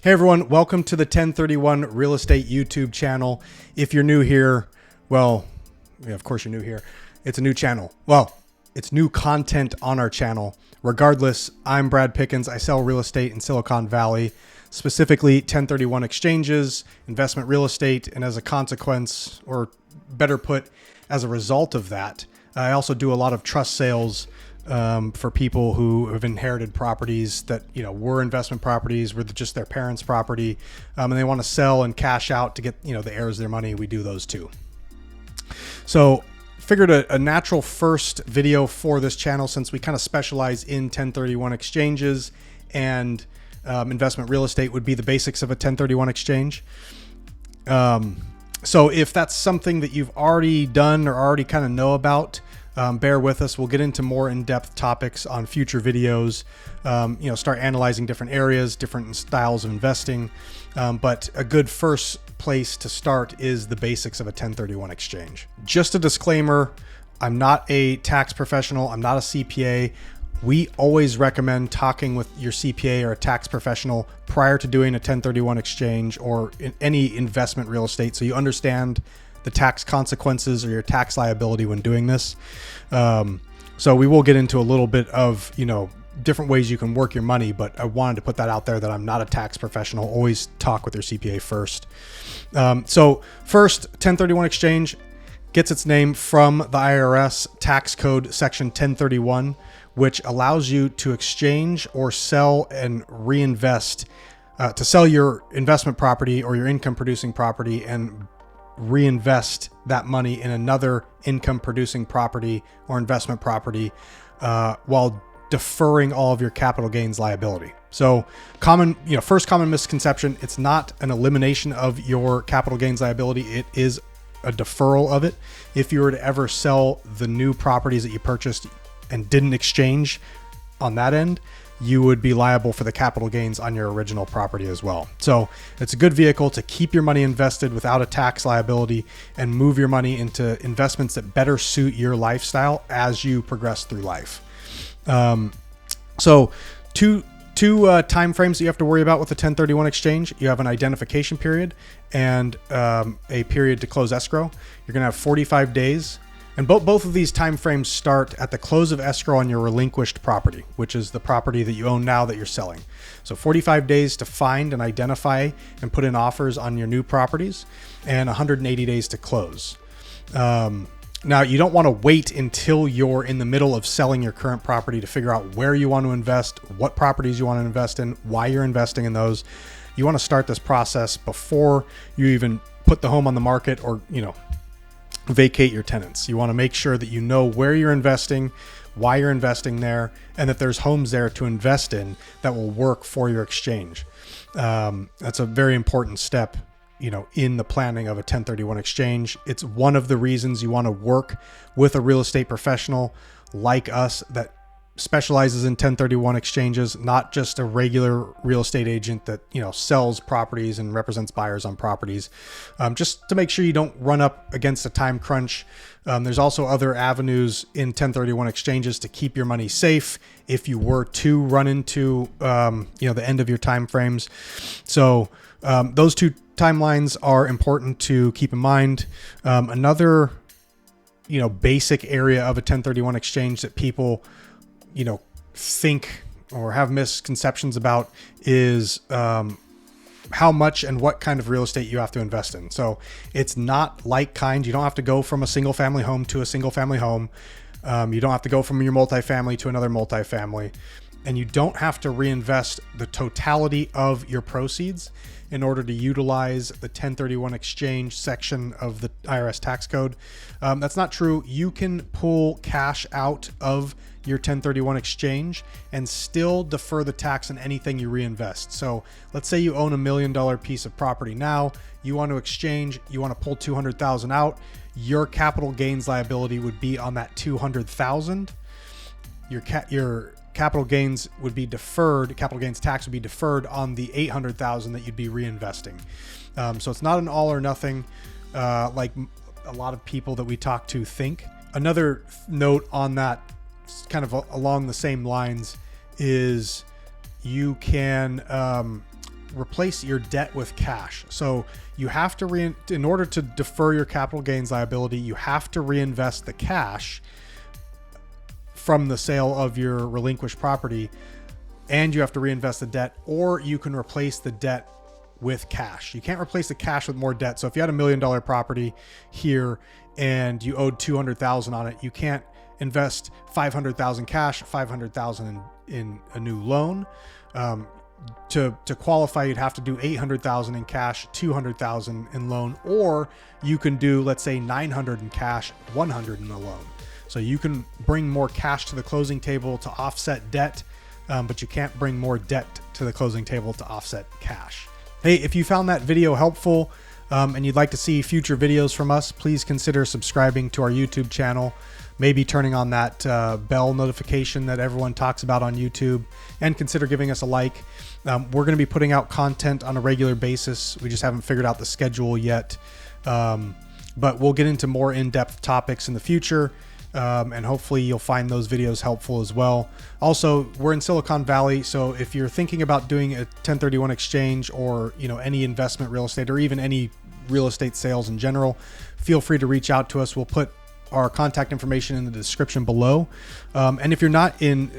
Hey everyone, welcome to the 1031 Real Estate YouTube channel. If you're new here, well, yeah, of course you're new here. It's a new channel. Well, it's new content on our channel. Regardless, I'm Brad Pickens. I sell real estate in Silicon Valley, specifically 1031 exchanges, investment real estate, and as a consequence, or better put, as a result of that, I also do a lot of trust sales for people who have inherited properties that, were investment properties, were just their parents' property, and they want to sell and cash out to get, the heirs their money. We do those too. So figured a natural first video for this channel, since we kind of specialize in 1031 exchanges and investment real estate, would be the basics of a 1031 exchange. So if that's something that you've already done or already kind of know about, bear with us. We'll get into more in-depth topics on future videos, start analyzing different areas, different styles of investing. But a good first place to start is the basics of a 1031 exchange. Just a disclaimer, I'm not a tax professional. I'm not a CPA. We always recommend talking with your CPA or a tax professional prior to doing a 1031 exchange or in any investment real estate, so you understand the tax consequences or your tax liability when doing this. So we will get into a little bit of, different ways you can work your money, but I wanted to put that out there that I'm not a tax professional. Always talk with your CPA first. So first, 1031 exchange gets its name from the IRS tax code section 1031, which allows you to exchange or sell and reinvest, to sell your investment property or your income producing property and reinvest that money in another income producing property or investment property, while deferring all of your capital gains liability. So first common misconception, it's not an elimination of your capital gains liability. It is a deferral of it. If you were to ever sell the new properties that you purchased and didn't exchange on that end, you would be liable for the capital gains on your original property as well. So it's a good vehicle to keep your money invested without a tax liability and move your money into investments that better suit your lifestyle as you progress through life. So two time frames that you have to worry about with the 1031 exchange. You have an identification period and a period to close escrow. You're going to have 45 days. And both of these time frames start at the close of escrow on your relinquished property, which is the property that you own now that you're selling. So 45 days to find and identify and put in offers on your new properties, and 180 days to close. Now, you don't want to wait until you're in the middle of selling your current property to figure out where you want to invest, what properties you want to invest in, why you're investing in those. You want to start this process before you even put the home on the market or, vacate your tenants. You want to make sure that you know where you're investing, why you're investing there, and that there's homes there to invest in that will work for your exchange. That's a very important step, in the planning of a 1031 exchange. It's one of the reasons you want to work with a real estate professional like us that specializes in 1031 exchanges, not just a regular real estate agent that, sells properties and represents buyers on properties, just to make sure you don't run up against a time crunch. There's also other avenues in 1031 exchanges to keep your money safe if you were to run into, the end of your time frames. So those two timelines are important to keep in mind. Another, basic area of a 1031 exchange that people think or have misconceptions about is how much and what kind of real estate you have to invest in. So it's not like kind. You don't have to go from a single family home to a single family home. You don't have to go from your multifamily to another multifamily. And you don't have to reinvest the totality of your proceeds in order to utilize the 1031 exchange section of the IRS tax code. That's not true. You can pull cash out of your 1031 exchange and still defer the tax on anything you reinvest. So let's say you own $1 million piece of property now, you want to exchange, you want to pull 200,000 out, your capital gains liability would be on that 200,000. Your capital gains would be deferred, capital gains tax would be deferred on the 800,000 that you'd be reinvesting. So it's not an all or nothing, like a lot of people that we talk to think. Another note on that, kind of along the same lines, is you can replace your debt with cash. So you have to, in order to defer your capital gains liability, you have to reinvest the cash from the sale of your relinquished property, and you have to reinvest the debt, or you can replace the debt with cash. You can't replace the cash with more debt. So if you had $1 million property here and you owed 200,000 on it, you can't invest 500,000 cash, 500,000 in a new loan. To qualify, you'd have to do 800,000 in cash, 200,000 in loan, or you can do, let's say, 900 in cash, 100 in the loan. So you can bring more cash to the closing table to offset debt, but you can't bring more debt to the closing table to offset cash. Hey, if you found that video helpful and you'd like to see future videos from us, please consider subscribing to our YouTube channel, maybe turning on that bell notification that everyone talks about on YouTube, and consider giving us a like. We're going to be putting out content on a regular basis. We just haven't figured out the schedule yet, but we'll get into more in-depth topics in the future. And hopefully you'll find those videos helpful as well. Also, we're in Silicon Valley, so if you're thinking about doing a 1031 exchange, or any investment real estate, or even any real estate sales in general, feel free to reach out to us. We'll put our contact information in the description below. And if you're not in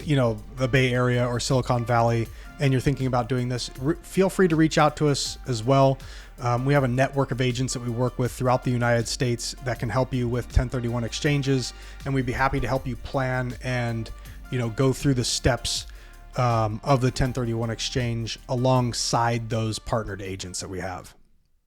the Bay Area or Silicon Valley and you're thinking about doing this, feel free to reach out to us as well. We have a network of agents that we work with throughout the United States that can help you with 1031 exchanges, and we'd be happy to help you plan and go through the steps of the 1031 exchange alongside those partnered agents that we have.